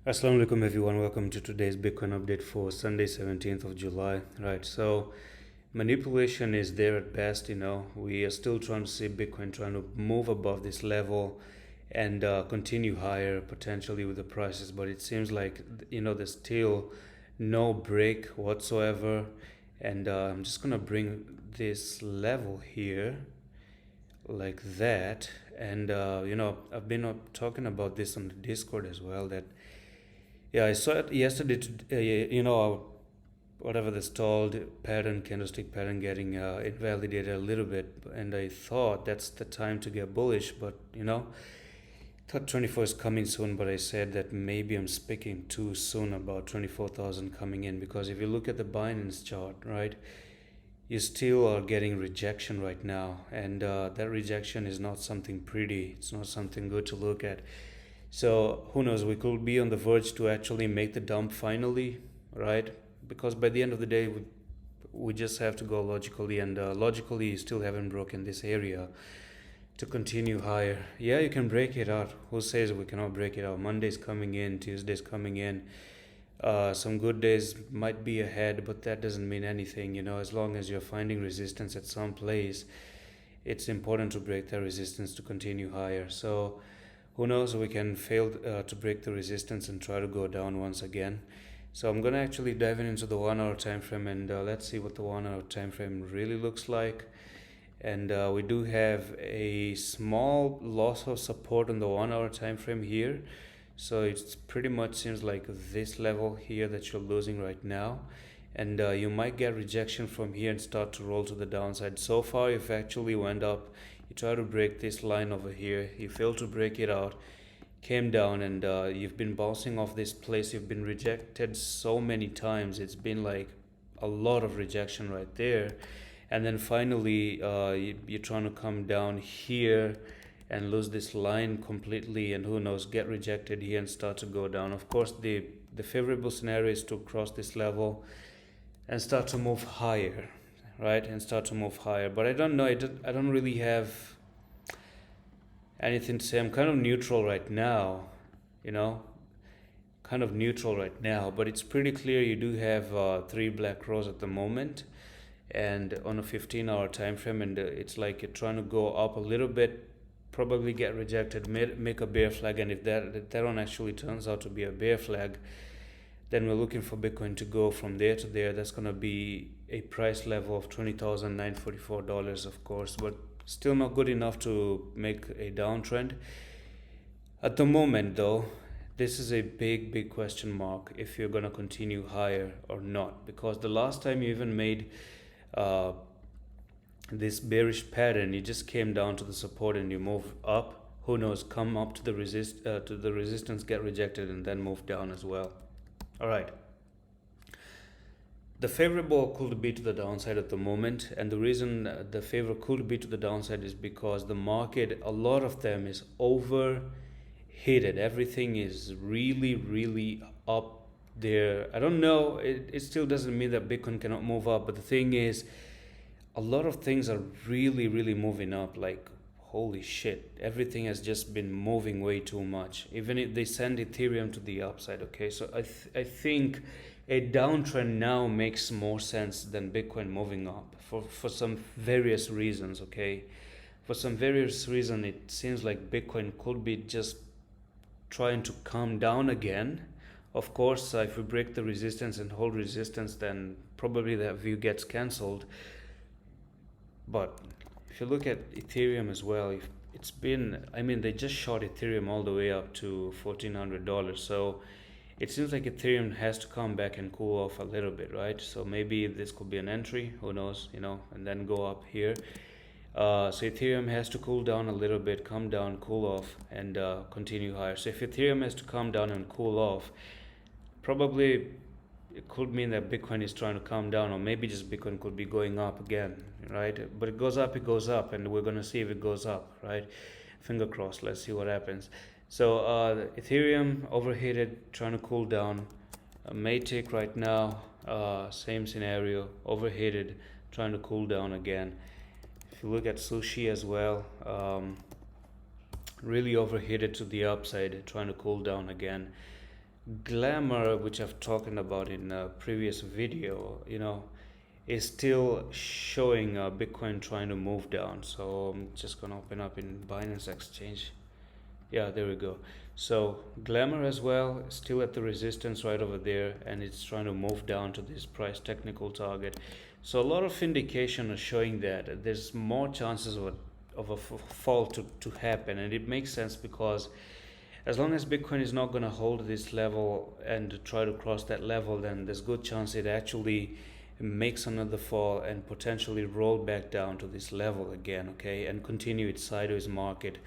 Assalamu alaikum everyone, welcome to today's Bitcoin update for Sunday 17th of July. Right, so manipulation is there at best. We are still trying to see Bitcoin trying to move above this level and continue higher potentially with the prices, but it seems like there's still no break whatsoever. And I'm just gonna bring this level here like that. And I've been talking about this on the Discord as well, that yeah, I saw it yesterday. Whatever the stalled pattern, candlestick pattern, getting invalidated a little bit, and I thought that's the time to get bullish. But thought 24 is coming soon. But I said that maybe I'm speaking too soon about 24,000 coming in, because if you look at the Binance chart, right, you still are getting rejection right now, and that rejection is not something pretty. It's not something good to look at. So who knows? We could be on the verge to actually make the dump finally, right? Because by the end of the day, we just have to go logically, and logically, you still haven't broken this area to continue higher. Yeah, you can break it out. Who says we cannot break it out? Monday's coming in, Tuesday's coming in. Some good days might be ahead, but that doesn't mean anything. As long as you're finding resistance at some place, it's important to break that resistance to continue higher. So who knows, we can fail to break the resistance and try to go down once again. So I'm gonna actually dive into the 1 hour time frame, and let's see what the 1 hour time frame really looks like. And we do have a small loss of support on the 1 hour time frame here. So it's pretty much seems like this level here that you're losing right now. And you might get rejection from here and start to roll to the downside. So far, you've actually went up. You try to break this line over here. You failed to break it out. Came down, and you've been bouncing off this place. You've been rejected so many times. It's been like a lot of rejection right there. And then finally, you're trying to come down here and lose this line completely, and who knows, get rejected here and start to go down. Of course, the favorable scenario is to cross this level and start to move higher, right? And start to move higher. But I don't know. I don't really have anything to say. I'm kind of neutral right now, kind of neutral right now. But it's pretty clear you do have 3 black rows at the moment, and on a 15-hour time frame, and it's like you're trying to go up a little bit, probably get rejected, make a bear flag, and if that one actually turns out to be a bear flag, then we're looking for Bitcoin to go from there to there. That's going to be a price level of $20,944, of course, but still not good enough to make a downtrend. At the moment, though, this is a big question mark if you're going to continue higher or not, because the last time you even made this bearish pattern, you just came down to the support and you move up. Who knows, come up to the resistance, get rejected, and then move down as well. All right, the favorable could be to the downside at the moment, and the reason the favor could be to the downside is because the market, a lot of them, is overheated. Everything is really up there. I don't know, it still doesn't mean that Bitcoin cannot move up, but the thing is, a lot of things are really moving up. Like, holy shit, everything has just been moving way too much. Even if they send Ethereum to the upside, okay? So I think a downtrend now makes more sense than Bitcoin moving up for some various reasons, okay? For some various reason, it seems like Bitcoin could be just trying to come down again. Of course, if we break the resistance and hold resistance, then probably that view gets cancelled. But if you look at Ethereum as well, it's been, they just shot Ethereum all the way up to $1,400. So it seems like Ethereum has to come back and cool off a little bit, right? So maybe this could be an entry, who knows, and then go up here. So Ethereum has to cool down a little bit, come down, cool off, and continue higher. So if Ethereum has to come down and cool off, probably it could mean that Bitcoin is trying to calm down, or maybe just Bitcoin could be going up again, right? But it goes up, and we're going to see if it goes up, right? Finger crossed, let's see what happens. So Ethereum overheated, trying to cool down. Matic right now, same scenario, overheated, trying to cool down again. If you look at Sushi as well, really overheated to the upside, trying to cool down again. Glamour, which I've talked about in a previous video, is still showing Bitcoin trying to move down. So I'm just gonna open up in Binance Exchange. Yeah, there we go. So Glamour as well, still at the resistance right over there, and it's trying to move down to this price technical target. So a lot of indication are showing that there's more chances of a fall to happen, and it makes sense because as long as Bitcoin is not going to hold this level and try to cross that level, then there's good chance it actually makes another fall and potentially roll back down to this level again, okay, and continue its sideways market,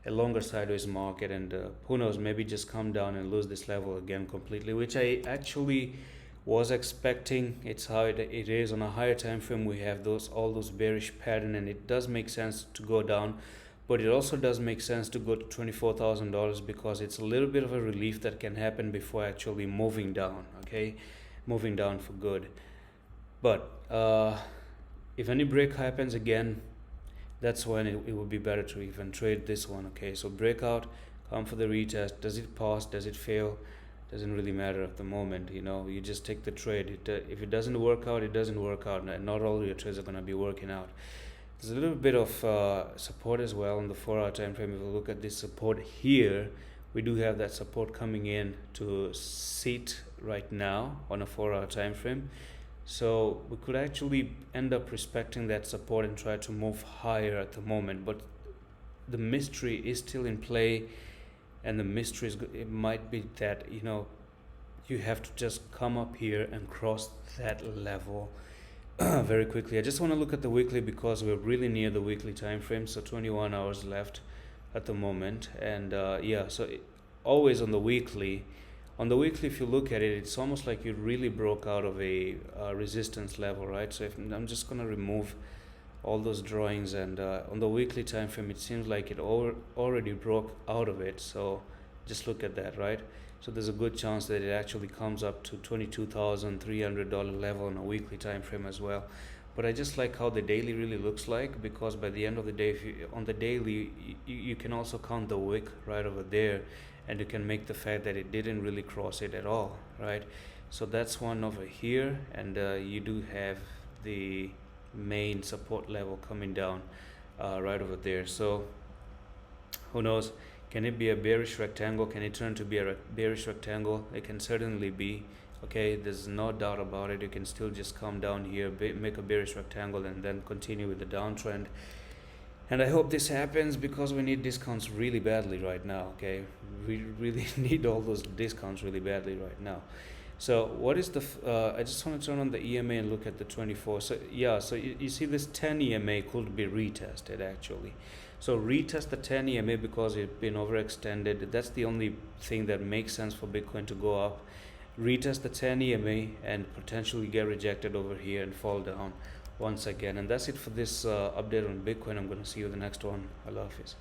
a longer sideways market, and who knows, maybe just come down and lose this level again completely, which I actually was expecting. It's how it is on a higher time frame. We have all those bearish pattern, and it does make sense to go down, but it also does make sense to go to $24,000 because it's a little bit of a relief that can happen before actually moving down, okay, moving down for good. But if any break happens again, that's when it would be better to even trade this one, okay. So breakout, come for the retest. Does it pass, does it fail? Doesn't really matter at the moment, you just take the trade. If it doesn't work out, it doesn't work out, and not all your trades are going to be working out. There's a little bit of support as well on the 4-hour time frame. If we look at this support here, we do have that support coming in to sit right now on a 4-hour time frame. So we could actually end up respecting that support and try to move higher at the moment, but the mystery is still in play, and the mystery it might be that you have to just come up here and cross that level very quickly. I just want to look at the weekly because we're really near the weekly time frame, so 21 hours left at the moment. And always on the weekly, if you look at it, it's almost like you really broke out of a resistance level, right? So if I'm just going to remove all those drawings, and on the weekly time frame it seems like it already broke out of it. So just look at that, right? So there's a good chance that it actually comes up to $22,300 level on a weekly time frame as well. But I just like how the daily really looks like, because by the end of the day, on the daily, you can also count the wick right over there, and you can make the fact that it didn't really cross it at all, right? So that's one over here, and you do have the main support level coming down right over there. So who knows, can it be a bearish rectangle? Can it turn to be a bearish rectangle? It can certainly be, okay, there's no doubt about it. You can still just come down here, make a bearish rectangle, and then continue with the downtrend. And I hope this happens because we need discounts really badly right now, okay? We really need all those discounts really badly right now. So what is I just want to turn on the EMA and look at the 24. So yeah, so you see this 10 EMA could be retested actually. So retest the 10 EMA because it's been overextended. That's the only thing that makes sense for Bitcoin to go up. Retest the 10 EMA and potentially get rejected over here and fall down once again. And that's it for this update on Bitcoin. I'm going to see you in the next one. Allah Hafiz.